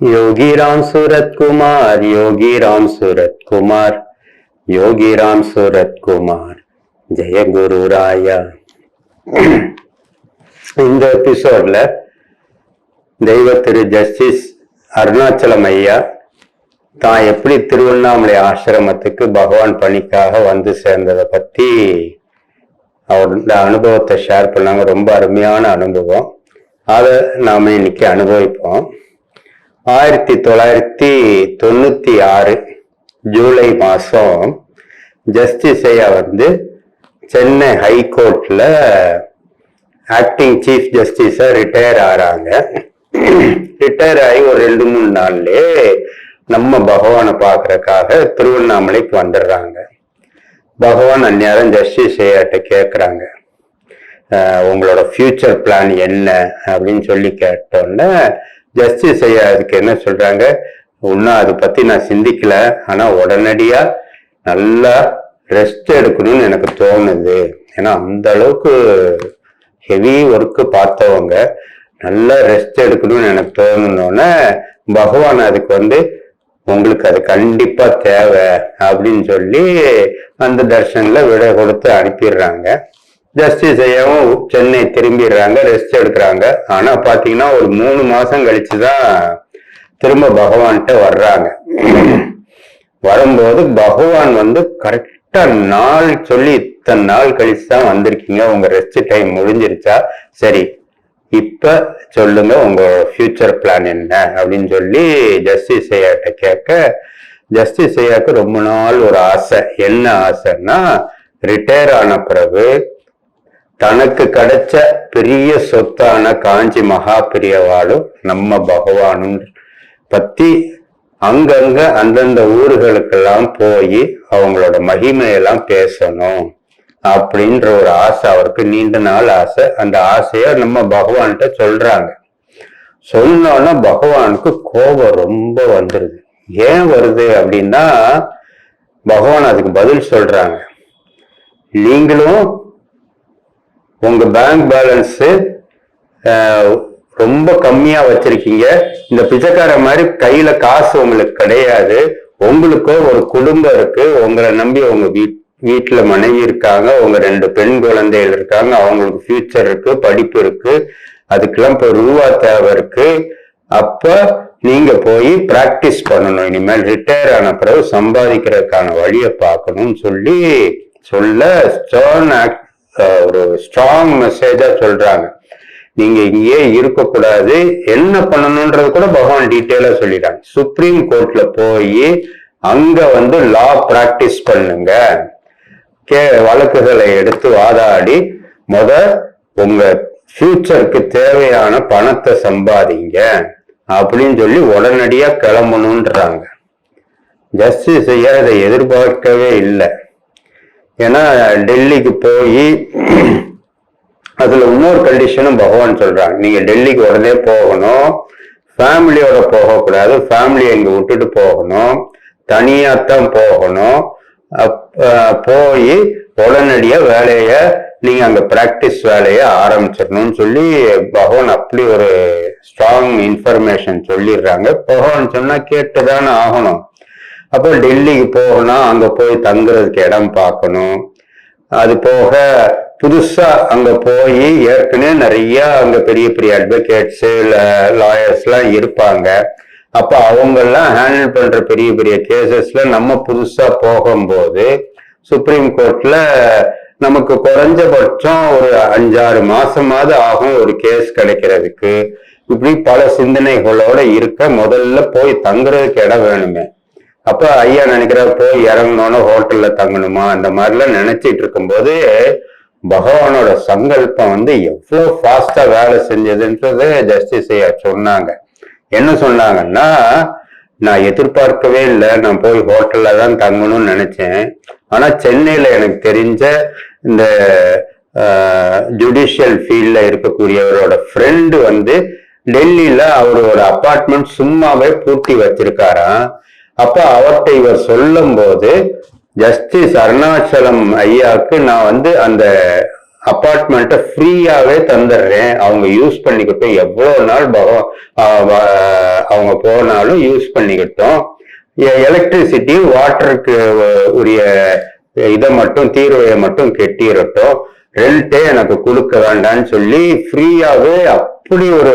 योगी राम सूरत कुमार, योगी राम सूरत कुमार, योगी राम सूरत कुमार, ஜெய குரு ராயா. இந்த எபிசோட்ல தெய்வ திரு ஜஸ்டிஸ் அருணாச்சலம் ஐயா தான் எப்படி திருவண்ணாமலை ஆசிரமத்துக்கு பகவான் பணிக்காக வந்து சேர்ந்ததை பத்தி அவரோட அனுபவத்தை ஷேர் பண்ணாங்க. ரொம்ப அருமையான அனுபவம். அதை நாம இன்னைக்கு அனுபவிப்போம். 1996 ஜூலை மாசம் ஜஸ்டிஸ் ஐயா வந்து சென்னை ஹைகோர்ட்ல ஆக்டிங் சீஃப் ஜஸ்டிஸா ரிட்டையர் ஆறாங்க. ரிட்டையர் ஆகி ஒரு 2-3 நாள்லயே நம்ம பகவானை பாக்குறதுக்காக திருவண்ணாமலைக்கு வந்துடுறாங்க. பகவான் அந்நேரம் ஜஸ்டிஸ் ஐயாட்ட கேட்குறாங்க, உங்களோட ஃபியூச்சர் பிளான் என்ன அப்படின்னு சொல்லி கேட்டோன்னே ஜஸ்டிஸ் ஐயா அதுக்கு என்ன சொல்றாங்க, இன்னும் அதை பத்தி நான் சிந்திக்கல, ஆனா உடனடியா நல்லா ரெஸ்ட் எடுக்கணும்னு எனக்கு தோணுது. ஏன்னா அந்த அளவுக்கு ஹெவி ஒர்க்கு பார்த்தவங்க நல்லா ரெஸ்ட் எடுக்கணும்னு எனக்கு தோணுனோன்னே பகவான் அதுக்கு வந்து உங்களுக்கு அது கண்டிப்பா தேவை அப்படின்னு சொல்லி அந்த தர்ஷன்ல விடை கொடுத்து அனுப்பிடுறாங்க. ஜஸ்டிஸ் ஐயாவும் சென்னை திரும்பிடுறாங்க, ரெஸ்ட் எடுக்கிறாங்க. ஆனா பாத்தீங்கன்னா ஒரு 3 மாசம் கழிச்சுதான் திரும்ப பகவான்கிட்ட வர்றாங்க. வரும்போது பகவான் வந்து கரெக்டா நாள் சொல்லி, இத்தனை நாள் கழிச்சுதான் வந்திருக்கீங்க, உங்க ரெஸ்ட் டைம் முடிஞ்சிருச்சா, சரி இப்ப சொல்லுங்க உங்க ஃபியூச்சர் பிளான் என்ன அப்படின்னு சொல்லி ஜஸ்டிஸ் ஐயாட்ட கேட்க, ஜஸ்டிஸ் ஐயாவுக்கு ரொம்ப நாள் ஒரு ஆசை. என்ன ஆசைன்னா, ரிட்டையர் ஆன பிறகு தனக்கு கிடைச்ச பெரிய சொத்தான காஞ்சி மகா பெரியவாளும் நம்ம பகவானும் பத்தி அங்கங்க அந்தந்த ஊர்களுக்கெல்லாம் போய் அவங்களோட மகிமையெல்லாம் பேசணும் அப்படின்ற ஒரு ஆசை அவருக்கு, நீண்ட நாள் ஆசை. அந்த ஆசைய நம்ம பகவான்கிட்ட சொல்றாங்க. சொன்னோன்னா பகவானுக்கு கோபம் ரொம்ப வந்துருது. ஏன் வருது அப்படின்னா, பகவான் அதுக்கு பதில் சொல்றாங்க, நீங்களும் உங்க பேங்க் பேலன்ஸ் ரொம்ப கம்மியா வச்சிருக்கீங்க, இந்த பிச்சைக்கார மாதிரி கையில காசு உங்களுக்கு கிடையாது, உங்களுக்கோ ஒரு குடும்பம் இருக்கு, உங்களை நம்பி உங்க வீட்டுல மனைவி இருக்காங்க, உங்க 2 பெண் குழந்தைகள் இருக்காங்க, அவங்களுக்கு ஃபியூச்சர் இருக்கு, படிப்பு இருக்கு, அதுக்கெல்லாம் இப்ப ரூபா தேவை இருக்கு. அப்ப நீங்க போய் பிராக்டிஸ் பண்ணணும், இனிமேல் ரிட்டையர் ஆன பிறகு சம்பாதிக்கிறதுக்கான வழியை பார்க்கணும்னு சொல்லி ஒரு ஸ்ட்ராங் மெசேஜா சொல்றாங்க. நீங்க இங்கேயே இருக்கக்கூடாது, என்ன பண்ணணும்ன்றது கூட பகவான் டீட்டெயிலா சொல்லிட்டாங்க. சுப்ரீம் கோர்ட்ல போய் அங்க வந்து லா பிராக்டிஸ் பண்ணுங்க, வழக்குகளை எடுத்து வாதாடி உங்க ஃபியூச்சருக்கு தேவையான பணத்தை சம்பாதிங்க அப்படின்னு சொல்லி உடனடியா கிளம்பணும்ன்றாங்க. ஜஸ்டிஸ் ஐயா இதை எதிர்பார்க்கவே இல்லை. ஏன்னா டெல்லிக்கு போய் அதுல இன்னொரு கண்டிஷனும் பகவான் சொல்றாங்க, நீங்க டெல்லிக்கு உடனே போகணும், ஃபேமிலியோட போகக்கூடாது, ஃபேமிலியை இங்க விட்டுட்டு போகணும், தனியாத்தான் போகணும், போய் உடனடியா வேலைய நீங்க அங்க பிராக்டிஸ் வேலைய ஆரம்பிச்சிடணும்னு சொல்லி பகவான் அப்படி ஒரு ஸ்ட்ராங் இன்ஃபர்மேஷன் சொல்லிடுறாங்க. பகவான் சொன்னா கேட்டுதானே ஆகணும். அப்போ டெல்லிக்கு போகணும், அங்க போய் தங்குறதுக்கு இடம் பார்க்கணும். அது போக புதுசா அங்க போய் ஏற்கனவே நிறைய அங்க பெரிய பெரிய அட்வொகேட்ஸ் லாயர்ஸ் எல்லாம் இருப்பாங்க. அப்ப அவங்க எல்லாம் ஹேண்டில் பண்ற பெரிய பெரிய கேசஸ்ல நம்ம புதுசா போகும்போது சுப்ரீம் கோர்ட்ல நமக்கு குறைஞ்சபட்சம் ஒரு 5-6 மாசமாவது ஆகும் ஒரு கேஸ் கிடைக்கிறதுக்கு. இப்படி பல சிந்தனைகளோட இருக்க முதல்ல போய் தங்குறதுக்கு இடம் வேணுமே. அப்ப ஐயா நினைக்கிற போய் இறங்கணும்னு ஹோட்டல்ல தங்கணுமா, அந்த மாதிரிலாம் நினைச்சிட்டு இருக்கும்போது பகவானோட சங்கல்பம் வந்து எவ்வளவு ஃபாஸ்டா வேலை செஞ்சதுன்றது ஜஸ்டிஸ் ஐயா சொன்னாங்க. என்ன சொன்னாங்கன்னா, நான் எதிர்பார்க்கவே இல்லை, நான் போய் ஹோட்டல்ல தான் தங்கணும்னு நினைச்சேன், ஆனா சென்னையில எனக்கு தெரிஞ்ச இந்த ஜுடிஷியல் ஃபீல்ட்ல இருக்கக்கூடியவரோட ஃப்ரெண்டு வந்து டெல்லியில அவரோட அபார்ட்மெண்ட் சும்மாவே பூட்டி வச்சிருக்காராம். அப்ப அவர்கிட்ட இவர் சொல்லும் போது, ஜஸ்டிஸ் அருணாச்சலம் ஐயாவுக்கு நான் வந்து அந்த அப்பார்ட்மெண்ட்டை ஃப்ரீயாவே தந்துடுறேன், அவங்க யூஸ் பண்ணிக்கிட்டு எவ்வளவு நாள் அவங்க போனாலும் யூஸ் பண்ணிக்கிட்டோம், எலக்ட்ரிசிட்டி வாட்டருக்கு உரிய இதை மட்டும் தீர்வையை மட்டும் கெட்டிரட்டும், ரெண்டே எனக்கு கொடுக்க வேண்டாம்னு சொல்லி ஃப்ரீயாவே அப்படி ஒரு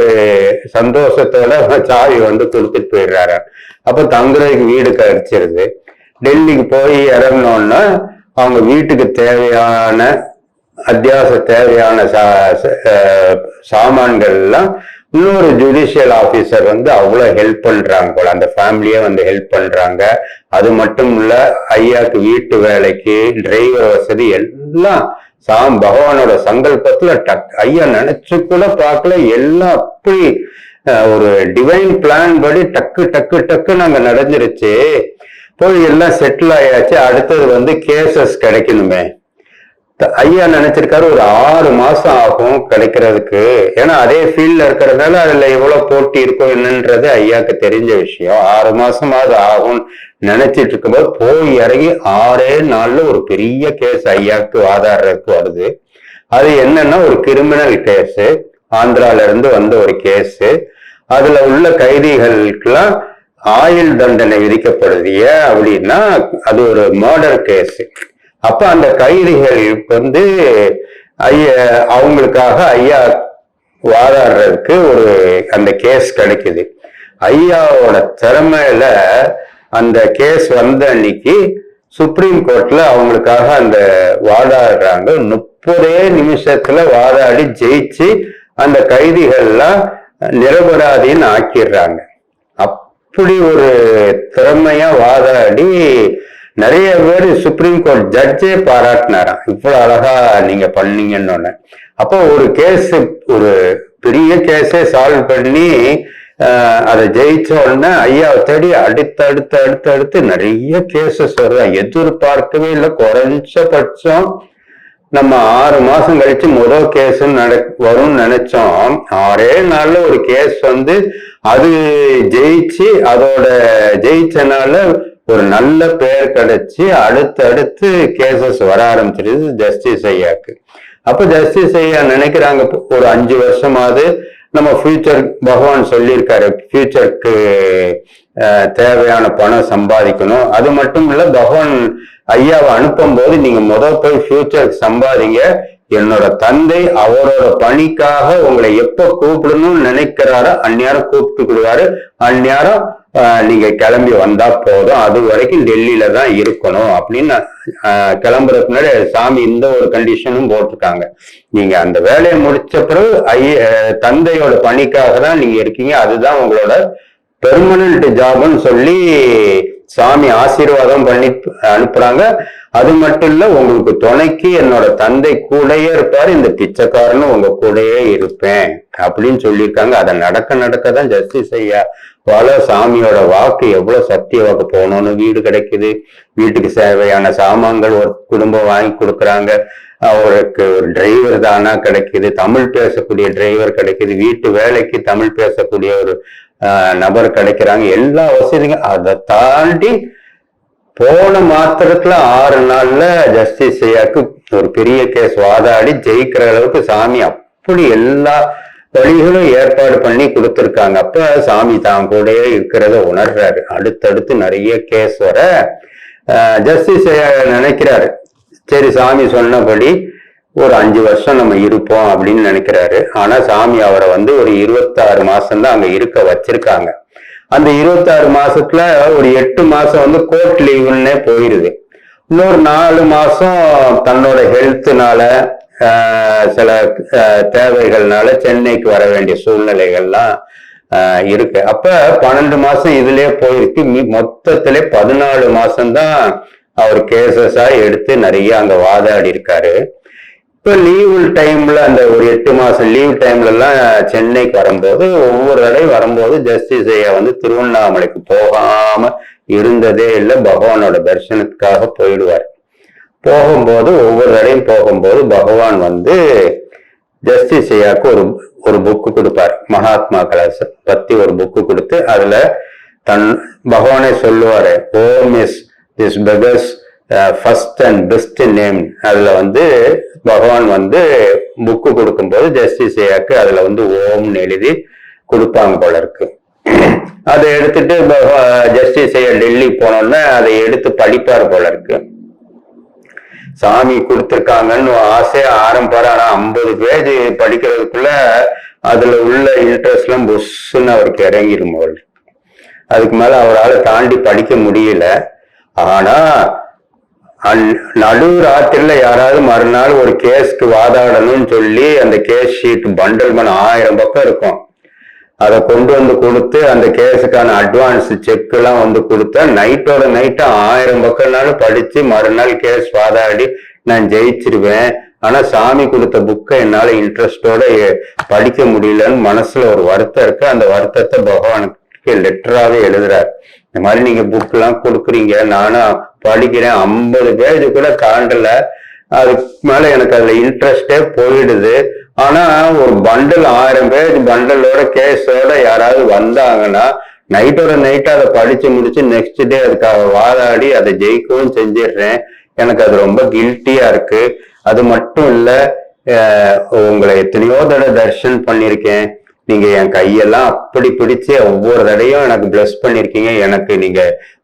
சந்தோஷத்தோட சாவி வந்து கொடுத்துட்டு போயிடுறாரு. அப்ப தங்குறதுக்கு வீடு கிடைச்சிருது. டெல்லிக்கு போய் இறங்கினோன்னா அவங்க வீட்டுக்கு தேவையான தேவையான சாமான்கள் எல்லாம் இன்னொரு ஜுடிஷியல் ஆபீசர் வந்து அவ்வளவு ஹெல்ப் பண்றாங்க போல, அந்த ஃபேமிலியே வந்து ஹெல்ப் பண்றாங்க. அது மட்டும் இல்ல, ஐயாக்கு வீட்டு வேலைக்கு டிரைவர் வசதி எல்லாம் பகவானோட சங்கல்பத்துல ஐயா நினைச்சு கூட பார்க்கல, எல்லாம் அப்படி ஒரு டிவைன் பிளான் படி டக்கு டக்கு டக்குன்னு அங்க நடந்துருச்சு. போய் எல்லாம் செட்டில் ஆயாச்சு. அடுத்தது வந்து கேசஸ் கிடைக்கணுமே. ஐயா நினைச்சிருக்காரு ஒரு 6 மாசம் ஆகும் கிடைக்கிறதுக்கு. ஏன்னா அதே ஃபீல்ட்ல இருக்கிறதுனால அதுல எவ்வளவு போட்டி இருக்கும் என்னன்றது ஐயாக்கு தெரிஞ்ச விஷயம். 6 மாசமாவது ஆகும் நினைச்சிட்டு இருக்கும்போது போய் இறங்கி 6 நாள்ல ஒரு பெரிய கேஸ் ஐயாக்கு வாதாடுறதுக்கு வருது. அது என்னன்னா ஒரு கிரிமினல் கேஸ், ஆந்திரால இருந்து வந்த ஒரு கேஸ். அதுல உள்ள கைதிகளுக்கெல்லாம் ஆயுள் தண்டனை விதிக்கப்படுது. ஏன் அப்படின்னா அது ஒரு மர்டர் கேஸ். அப்ப அந்த கைதிகளுக்கு வந்து அவங்களுக்காக ஐயா வாதாடுறதுக்கு அந்த கேஸ் கிடைக்குது. ஐயாவோட திறமையில அந்த கேஸ் வந்த அன்னைக்கு சுப்ரீம் கோர்ட்ல அவங்களுக்காக அந்த வாதாடுறாங்க. 30 நிமிஷத்துல வாதாடி ஜெயிச்சு அந்த கைதிகள்லாம் நிரபராதின்னு ஆக்கிடுறாங்க. அப்படி ஒரு திறமையா வாதாடி நிறைய பேர் சுப்ரீம் கோர்ட் ஜட்ஜே பாராட்டினாராம், இவ்வளவு அழகா நீங்க பண்ணீங்கன்னு. அப்போ ஒரு கேஸ், ஒரு பெரிய கேஸே சால்வ் பண்ணி அதை ஜெயிச்ச உடனே ஐயாவை தேடி அடுத்தடுத்து நிறைய கேசஸ் வருதா. எதிர்பார்க்கவே இல்லை. குறைஞ்சபட்சம் நம்ம 6 மாசம் கழிச்சு முதல் கேஸ் வரும்னு நினைச்சோம். 6 நாள்ல ஒரு கேஸ் வந்து அது ஜெயிச்சு ஜெயிச்சனால ஒரு நல்ல பேர் கிடைச்சி அடுத்தடுத்து கேசஸ் வர ஆரம்பிச்சிருது ஜஸ்டிஸ் ஐயாக்கு. அப்ப ஜஸ்டிஸ் ஐயா நினைக்கிறாங்க ஒரு 5 வருஷமாவது நம்ம ஃபியூச்சர், பகவான் சொல்லியிருக்காரு ஃபியூச்சருக்கு தேவையான பணம் சம்பாதிக்கணும். அது மட்டும் இல்ல, பகவான் ஐயாவை அனுப்பும் போது நீங்க போய் ஃபியூச்சருக்கு சம்பாதிங்க, என்னோட தந்தை அவரோட பணிக்காக உங்களை எப்ப கூப்பிடணும்னு நினைக்கிறாரோ அந்நேரம் கூப்பிட்டுக்கிடுவாரு, அந்நேரம் நீங்க கிளம்பி வந்தா போதும், அது வரைக்கும் டெல்லியில தான் இருக்கணும் அப்படின்னு கிளம்புறதுக்கு முன்னாடி சாமி இந்த ஒரு கண்டிஷனும் போட்டிருக்காங்க. நீங்க அந்த வேலையை முடிச்ச பிறகு தந்தையோட பணிக்காக தான் நீங்க இருக்கீங்க, அதுதான் உங்களோட பெர்மனன்ட் ஜாப்னு சொல்லி சாமி ஆசீர்வாதம் பண்ணி அனுப்புறாங்க. அது மட்டும் இல்ல, உங்களுக்கு துணைக்கு என்னோட தந்தை கூடயே இருப்பாரு, இந்த பிச்சைக்காரனும் உங்க கூடயே இருப்பேன் அப்படின்னு சொல்லியிருக்காங்க. அதை நடக்கதான் ஜஸ்டிஸ் ஐயா சாமியோட வாக்கு எவ்வளவு சத்திய வாக்கு. போனோன்னு வீடு கிடைக்குது, வீட்டுக்கு தேவையான சாமான்கள் ஒரு குடும்பம் வாங்கி கொடுக்குறாங்க, அவருக்கு ஒரு டிரைவர் தானா கிடைக்குது, தமிழ் பேசக்கூடிய டிரைவர் கிடைக்குது, வீட்டு வேலைக்கு தமிழ் பேசக்கூடிய ஒரு நபர் கிடைக்கிறாங்க, எல்லா வசதியும். அதை தாண்டி போன மாத்திரத்துல 6 நாள்ல ஜஸ்டிஸ் ஐயாக்கு ஒரு பெரிய கேஸ் வாதாடி ஜெயிக்கிற அளவுக்கு சாமி அப்படி எல்லா வழிகளும் ஏற்பாடு பண்ணி கொடுத்துருக்காங்க. அப்ப சாமி தான் கூட இருக்கிறத உணர்றாரு. அடுத்தடுத்து நிறைய கேஸ் வர ஜஸ்டிஸ் ஐயா நினைக்கிறாரு, சரி சாமி சொன்னபடி ஒரு 5 வருஷம் நம்ம இருப்போம் அப்படின்னு நினைக்கிறாரு. ஆனா சாமி அவரை வந்து ஒரு 26 மாசம் தான் அங்க இருக்க வச்சிருக்காங்க. அந்த 26 மாசத்துல ஒரு 8 மாசம் வந்து கோர்ட் லீவுன்னே போயிருது. இன்னொரு 4 மாசம் தன்னோட ஹெல்த்னால சில தேவைகள்னால சென்னைக்கு வர வேண்டிய சூழ்நிலைகள்லாம் இருக்கு. அப்ப 12 மாசம் இதுலயே போயிருக்கு. மொத்தத்திலே 14 மாசம்தான் அவர் கேசஸா எடுத்து நிறைய அங்க வாதாடி இருக்காரு. இப்ப லீவு டைம்ல அந்த ஒரு 8 மாசம் லீவ் டைம்ல எல்லாம் சென்னைக்கு வரும்போது ஒவ்வொரு தடையும் வரும்போது ஜஸ்டிஸ் ஐயா வந்து திருவண்ணாமலைக்கு போகாம இருந்ததே இல்லை. பகவானோட தரிசனத்துக்காக போயிடுவார். போகும்போது ஒவ்வொரு தடையும் போகும்போது பகவான் வந்து ஜஸ்டிஸ் ஐயாவுக்கு ஒரு புக்கு கொடுப்பார். மகாத்மா கலாச பத்தி ஒரு புக்கு கொடுத்து அதுல பகவானே சொல்லுவாரு, Om is this beggar's first and best name. அதுல வந்து பகவான் வந்து புக்கு கொடுக்கும்போது ஜஸ்டிஸ் ஐயாக்கு அதுல வந்து ஓம்னு எழுதி கொடுப்பாங்க போல இருக்கு. அதை எடுத்துட்டு ஜஸ்டிஸ் ஐயா டெல்லி போனோம்னா அதை எடுத்து படிப்பார் போல இருக்கு. சாமி கொடுத்துருக்காங்கன்னு ஆசையா ஆரம்பிப்பாரு. ஆனா 50 பேஜ் படிக்கிறதுக்குள்ள அதுல உள்ள இன்ட்ரெஸ்ட் எல்லாம் பொஸ்ன்னு அவருக்கு இறங்கிடும் போல். அதுக்கு மேல அவரால் தாண்டி படிக்க முடியல. ஆனா நடு ராத்திரில யாராவது மறுநாள் ஒரு கேஸ்க்கு வாதாடணும்னு சொல்லி அந்த கேஸ் ஷீட் பண்டல் பண்ண 1000 பக்கம் இருக்கும். அதை கொண்டு வந்து கொடுத்து அந்த கேஸுக்கான அட்வான்ஸ் செக் எல்லாம் வந்து கொடுத்தா நைட்டோட நைட்டு 1000 பக்கம்னாலும் படிச்சு மறுநாள் கேஸ் வாதாடி நான் ஜெயிச்சிருவேன். ஆனா சாமி கொடுத்த புக்கை என்னால இன்ட்ரெஸ்டோட படிக்க முடியலன்னு மனசுல ஒரு வருத்தம் இருக்கு. அந்த வருத்தத்தை பகவானுக்கு லெட்டராவே எழுதுறாரு. இந்த மாதிரி நீங்க புக் எல்லாம் கொடுக்குறீங்க, நானும் படிக்கிறேன், 50 பேஜ் கூட தாண்டல, அதுக்கு மேல எனக்கு அதுல இன்ட்ரெஸ்டே போயிடுது. ஆனா ஒரு பண்டல் 1000 பேஜ் பண்டலோட கேஸோட யாராவது வந்தாங்கன்னா நைட்டோட நைட்டு அதை படிச்சு முடிச்சு நெக்ஸ்ட் டே அதுக்காக வாதாடி அதை ஜெயிக்கவும் செஞ்சிடுறேன். எனக்கு அது ரொம்ப கில்ட்டியா இருக்கு. அது மட்டும் இல்ல, உங்களை எத்தனையோ தடவை தரிசனம் பண்ணிருக்கேன். நீங்க என் கையெல்லாம் அப்படி பிடிச்சு ஒவ்வொரு தடையும் எனக்கு பிளஸ் பண்ணிருக்கீங்க. எனக்கு நீங்க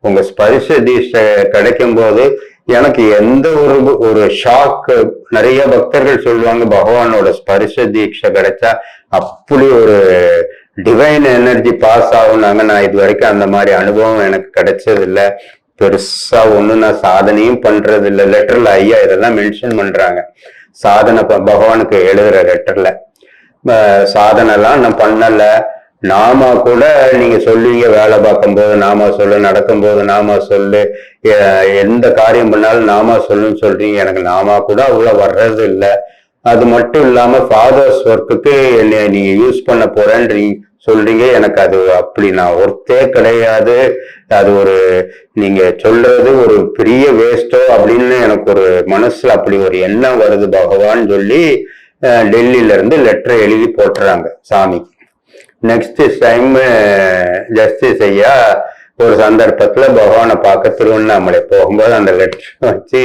உங்க ஸ்பரிச தீட்சை கிடைக்கும் போது எனக்கு எந்த ஒரு ஷாக். நிறைய பக்தர்கள் சொல்லுவாங்க பகவானோட ஸ்பரிச தீட்சை கிடைச்சா அப்படி ஒரு டிவைன் எனர்ஜி பாஸ் ஆகுனாங்க. நான் இது வரைக்கும் அந்த மாதிரி அனுபவம் எனக்கு கிடைச்சது இல்லை. பெருசா ஒண்ணும் நான் சாதனையும் பண்றது இல்லை. லெட்டர்ல ஐயா இதெல்லாம் மென்ஷன் பண்றாங்க. சாதனை பகவானுக்கு எழுதுற லெட்டர்ல சாதனை எல்லாம் நான் பண்ணல. நாமா கூட நீங்க சொல்லுவீங்க, வேலை பார்க்கும் போது நாமா சொல்லு, நடக்கும் போது நாமா சொல்லு, எந்த காரியம் பண்ணாலும் நாமா சொல்லுன்னு சொல்றீங்க. எனக்கு நாமா கூட அவ்வளவு வர்றது இல்லை. அது மட்டும் இல்லாம ஃபாதர்ஸ் ஒர்க்குக்கு என்னை நீங்க யூஸ் பண்ண போறேன்னு சொல்றீங்க. எனக்கு அது அப்படி நான் ஒர்த்தே கிடையாது. அது ஒரு நீங்க சொல்றது ஒரு பெரிய வேஸ்டோ அப்படின்னு எனக்கு ஒரு மனசுல அப்படி ஒரு எண்ணம் வருது பகவான் சொல்லி டெல்லியில இருந்து லெட்டரை எழுதி போட்டுறாங்க சாமிக்கு. நெக்ஸ்ட் டைம் ஜஸ்டிஸ் ஐயா ஒரு சந்தர்ப்பத்துல பகவானை பார்க்க திருவண்ணாமலை போகும்போது அந்த லெட்டர் வச்சு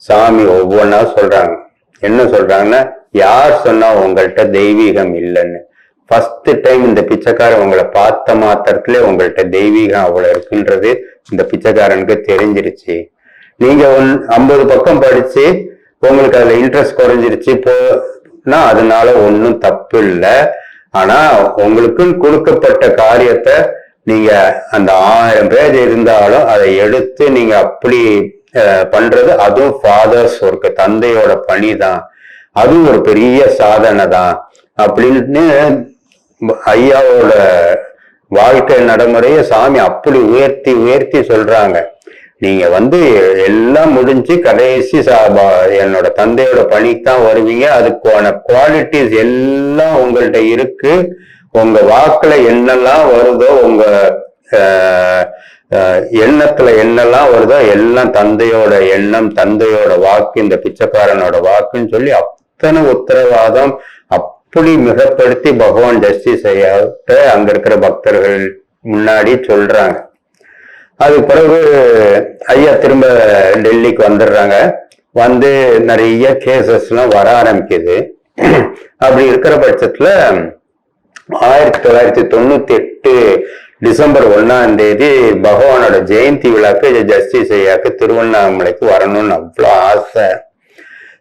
சாமி ஒவ்வொன்றா சொல்றாங்க. என்ன சொல்றாங்கன்னா, யார் சொன்னா உங்கள்கிட்ட தெய்வீகம் இல்லைன்னு? ஃபர்ஸ்ட் டைம் இந்த பிச்சைக்காரன் உங்களை பார்த்த மாத்திரத்துல உங்கள்கிட்ட தெய்வீகம் அவ்வளவு இருக்குன்றது இந்த பிச்சைக்காரனுக்கு தெரிஞ்சிருச்சு. நீங்க 50 பக்கம் படிச்சு உங்களுக்கு அதுல இன்ட்ரெஸ்ட் குறைஞ்சிருச்சு போனா அதனால ஒன்றும் தப்பு இல்லை. ஆனா உங்களுக்குன்னு கொடுக்கப்பட்ட காரியத்தை நீங்க அந்த 1000 பேஜ் இருந்தாலும் அதை எடுத்து நீங்க அப்படி பண்றது அதுவும் ஃபாதர்ஸ் ஒர்க்கு, தந்தையோட பணி தான். அதுவும் ஒரு பெரிய சாதனை தான் அப்படின்னு ஐயாவோட வாழ்க்கை நடைமுறைய சாமி அப்படி உயர்த்தி உயர்த்தி சொல்றாங்க. நீங்க எல்லாம் முடிஞ்சு கடைசி என்னோட தந்தையோட பணிக்கு தான் வருவீங்க. அதுக்கான குவாலிட்டிஸ் எல்லாம் உங்கள்கிட்ட இருக்கு. உங்க வாக்குல என்னெல்லாம் வருதோ, உங்க எண்ணத்துல என்னெல்லாம் வருதோ எல்லாம் தந்தையோட எண்ணம், தந்தையோட வாக்கு, இந்த பிச்சைக்காரனோட வாக்குன்னு சொல்லி அத்தனை உத்தரவாதம் அப்படி மிகப்படுத்தி பகவான் ஜஸ்டிஸ் ஐயாவிட்ட அங்க இருக்கிற பக்தர்கள் முன்னாடி சொல்றாங்க. அது பிறகு ஐயா திரும்ப டெல்லிக்கு வந்துடுறாங்க. நிறைய கேசஸ் எல்லாம் வர ஆரம்பிக்குது. அப்படி இருக்கிற பட்சத்துல 1998 டிசம்பர் 1ஆம் தேதி பகவானோட ஜெயந்தி விழாக்கு ஜஸ்டிஸ் ஐயாக்கு திருவண்ணாமலைக்கு வரணும்னு அவ்வளோ ஆசை.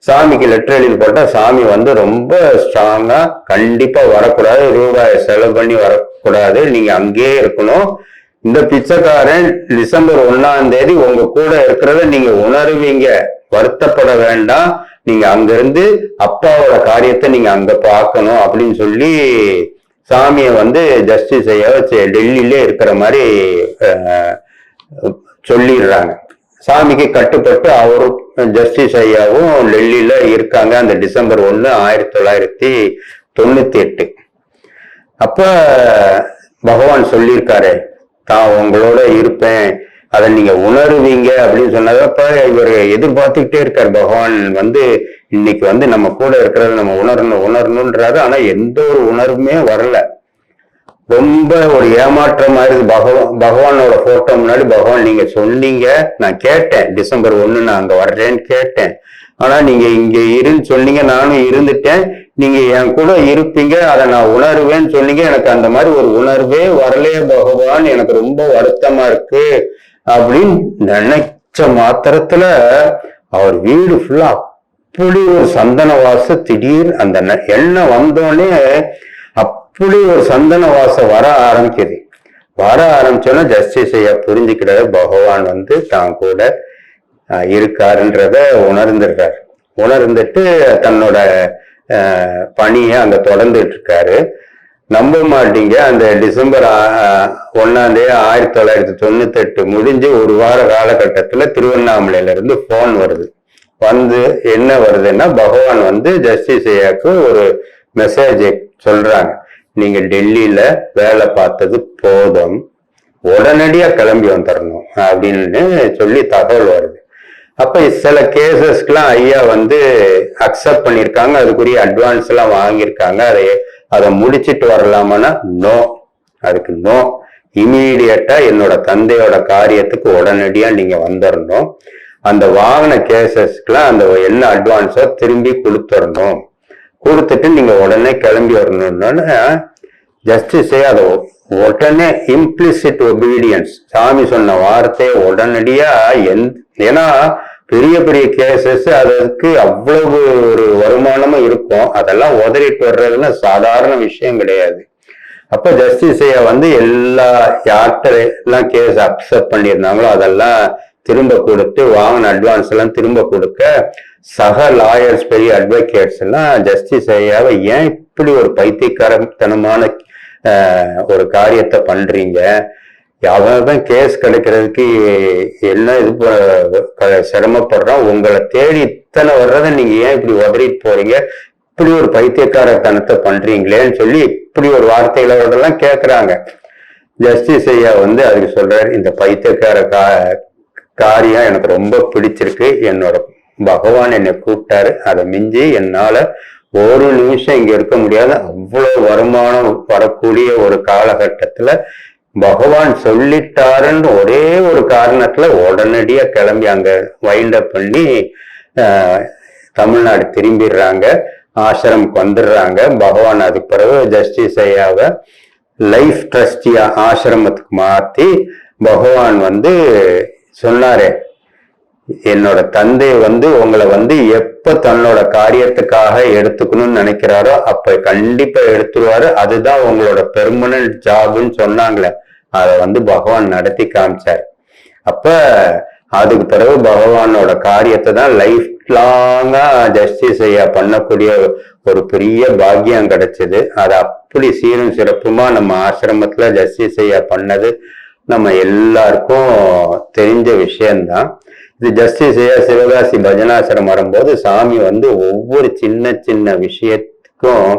சாமிக்கு லெட்டர் எழுதி போட்டா சாமி ரொம்ப ஸ்ட்ராங்கா கண்டிப்பா வரக்கூடாது, ரூபாயை செலவு பண்ணி வரக்கூடாது, நீங்க அங்கேயே இருக்கணும். இந்த பிச்சைக்காரன் டிசம்பர் 1ஆம் தேதி உங்க கூட இருக்கிறத நீங்க உணர்வீங்க, வருத்தப்பட வேண்டாம், நீங்க அங்கிருந்து அப்பாவோட காரியத்தை நீங்க அங்க பார்க்கணும் அப்படின்னு சொல்லி சாமியை ஜஸ்டிஸ் ஐயா டெல்லியிலே இருக்கிற மாதிரி சொல்லிடுறாங்க. சாமிக்கு கட்டுப்பட்டு அவரும் ஜஸ்டிஸ் ஐயாவும் டெல்லியில இருக்காங்க. அந்த டிசம்பர் 1 1998 அப்ப பகவான் சொல்லியிருக்காரு, தான் உங்களோட இருப்பேன், அதை நீங்க உணருவீங்க அப்படின்னு சொன்னதப்ப இவர் எதிர்பார்த்துக்கிட்டே இருக்காரு. பகவான் இன்னைக்கு நம்ம கூட இருக்கிறத நம்ம உணரணும்ன்றாரு. ஆனா எந்த ஒரு உணர்வுமே வரல. ரொம்ப ஒரு ஏமாற்றமா இருக்கு. பகவானோட போட்டோ முன்னாடி பகவான் நீங்க சொன்னீங்க, நான் கேட்டேன், டிசம்பர் 1 நான் அங்க வர்றேன்னு கேட்டேன். ஆனா நீங்க இங்க இருன்னு சொன்னீங்க, நானும் இருந்துட்டேன். நீங்க என் கூட இருப்பீங்க, அதை நான் உணர்வேன்னு சொன்னீங்க. எனக்கு அந்த மாதிரி ஒரு உணர்வே வரலையே பகவான், எனக்கு ரொம்ப வருத்தமா இருக்கு அப்படின்னு நினைச்ச மாத்திரத்துல அவர் வீடு ஃபுல்லா அப்படி ஒரு சந்தன வாசம். திடீர் அந்த எண்ணெய் வந்தோடனே அப்படி ஒரு சந்தன வாசம் வர ஆரம்பிக்குது. வர ஆரம்பிச்சோன்னா ஜஸ்டிஸ் ஐயா புரிஞ்சுக்கிட்டாரு, பகவான் வந்து தான் கூட இருக்காருன்றத உணர்ந்துடுறாரு. உணர்ந்துட்டு தன்னோட பணியை அங்க தொடர்ந்துட்டு இருக்காரு. நம்ப மாட்டீங்க, அந்த டிசம்பர் 1ஆம் தேதி 1998 முடிஞ்சு ஒரு வார காலகட்டத்துல திருவண்ணாமலையில இருந்து போன் வருது. வந்து என்ன வருதுன்னா, பகவான் வந்து ஜஸ்டிஸ் ஐயாவுக்கு ஒரு மெசேஜ் சொல்றாங்க, நீங்க டெல்லியில வேலை பார்த்தது போதும், உடனடியா கிளம்பி வந்துடணும் அப்படின்னு சொல்லி தகவல் வருது. அப்ப சில கேசஸ்க்கெல்லாம் ஐயா வந்து அக்செப்ட் பண்ணியிருக்காங்க, அதுக்குரிய அட்வான்ஸ் எல்லாம் வாங்கியிருக்காங்க. அதை முடிச்சிட்டு வரலாமான்னா நோ, அதுக்கு நோ. இமீடியட்டா என்னோட தந்தையோட காரியத்துக்கு உடனடியா நீங்க வந்துடணும். அந்த வாங்கின கேசஸ்க்கெல்லாம் அந்த என்ன அட்வான்ஸோ திரும்பி கொடுத்துடணும், கொடுத்துட்டு நீங்க உடனே கிளம்பி வரணும்னு ஜஸ்டிஸே அதை உடனே இம்ப்ளிசிட் ஒபீடியன்ஸ், சாமி சொன்ன வார்த்தையை உடனடியா ஏன்னா பெரிய பெரிய கேசஸ், அதுக்கு அவ்வளவு ஒரு வருமானமும் இருக்கும், அதெல்லாம் உதறிட்டு வர்றதுன்னா சாதாரண விஷயம் கிடையாது. அப்ப ஜஸ்டிஸ் ஐயா வந்து எல்லா யார்கிட்ட எல்லாம் கேஸ் அக்செப்ட் பண்ணியிருந்தாங்களோ அதெல்லாம் திரும்ப கொடுத்து, வாங்கின அட்வான்ஸ் எல்லாம் திரும்ப கொடுக்க, சக லாயர்ஸ் பெரிய அட்வொகேட்ஸ் எல்லாம் ஜஸ்டிஸ் ஐயாவை ஏன் இப்படி ஒரு பைத்தியக்காரத்தனமான ஒரு காரியத்தை பண்றீங்க, அவன் கேஸ் கிடைக்கிறதுக்கு என்ன இது சிரமப்படுறான், உங்களை தேடி இத்தனை வர்றதை நீங்க ஏன் இப்படி உதறிட்டு போறீங்க, இப்படி ஒரு பைத்தியக்காரத்தனத்தை பண்றீங்களேன்னு சொல்லி இப்படி ஒரு வார்த்தைகளோடலாம் கேட்கிறாங்க. ஜஸ்டிஸ் ஐயா வந்து அதுக்கு சொல்றாரு, இந்த பைத்தியக்கார காரியம் எனக்கு ரொம்ப பிடிச்சிருக்கு, என்னோட பகவான் என்னை கூப்பிட்டாரு, அதை மிஞ்சி என்னால ஒரு நிமிஷம் இங்க இருக்க முடியாது, அவ்வளவு வருமானம் வரக்கூடிய ஒரு காலகட்டத்துல பகவான் சொல்லிட்டாருன்னு ஒரே ஒரு காரணத்துல உடனடியா கிளம்பி அங்க வைண்ட் அப் பண்ணி தமிழ்நாடு திரும்பிடுறாங்க, ஆசிரமுக்கு வந்துடுறாங்க. பகவான் அதுக்கு பிறகு ஜஸ்டிஸ் ஐயாவை லைஃப் ட்ரஸ்டியா ஆசிரமத்துக்கு மாத்தி பகவான் வந்து சொன்னாரு, என்னோட தந்தை வந்து உங்களை வந்து எப்ப தன்னோட காரியத்துக்காக எடுத்துக்கணும்னு நினைக்கிறாரோ அப்ப கண்டிப்பா எடுத்துருவாரு, அதுதான் உங்களோட பெர்மனன்ட் ஜாப்னு சொன்னாங்களே, அதை வந்து பகவான் நடத்தி காமிச்சார். அப்ப அதுக்கு பிறகு பகவானோட காரியத்தை தான் லைஃப் லாங்கா ஜஸ்டிஸ் ஐயா பண்ணக்கூடிய ஒரு பெரிய பாக்கியம் கிடைச்சது. அது அப்படி சீரும் சிறப்புமா நம்ம ஆசிரமத்துல ஜஸ்டிஸ் ஐயா பண்ணது நம்ம எல்லாருக்கும் தெரிஞ்ச விஷயம்தான். இது ஜஸ்டிஸ் ஐயா சிவகாசி பஜனாசிரம் வரும்போது சாமி வந்து ஒவ்வொரு சின்ன சின்ன விஷயத்துக்கும்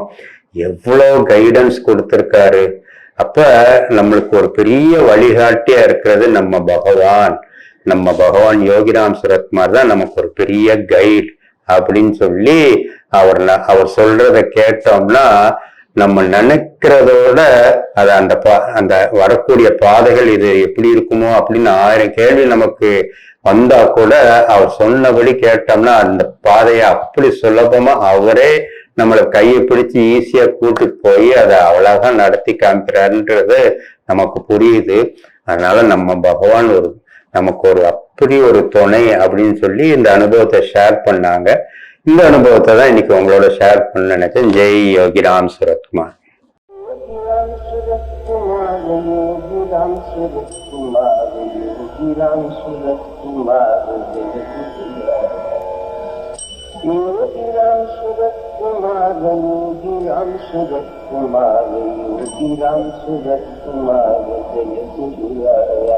எவ்வளவு கைடன்ஸ் கொடுத்திருக்காரு. அப்ப நம்மளுக்கு ஒரு பெரிய வழிகாட்டியா இருக்கிறது நம்ம பகவான் யோகிராம் சுரத்குமார் தான் நமக்கு ஒரு பெரிய கைட் அப்படின்னு சொல்லி அவர் சொல்றத கேட்டோம்னா நம்ம நினைக்கிறதோட அது அந்த வரக்கூடிய பாதைகள் இது எப்படி இருக்குமோ அப்படின்னு 1000 கேள்வி நமக்கு வந்தா கூட அவர் சொன்னபடி கேட்டோம்னா அந்த பாதையை அப்படி சுலபமா அவரே நம்மளை கையை பிடிச்சு ஈஸியா கூட்டிட்டு போய் அதை அவ்வளவா நடத்தி காமிக்கிறாருன்றது நமக்கு புரியுது. அதனால நம்ம பகவான் நமக்கு அப்படி ஒரு துணை அப்படின்னு சொல்லி இந்த அனுபவத்தை ஷேர் பண்ணாங்க. இந்த அனுபவத்தை தான் இன்னைக்கு உங்களோட ஷேர் பண்ண நினைச்சேன். ஜெய் யோகிராம் சுரத்குமார். योगी राम सूरत कुमार जय गुरुराया।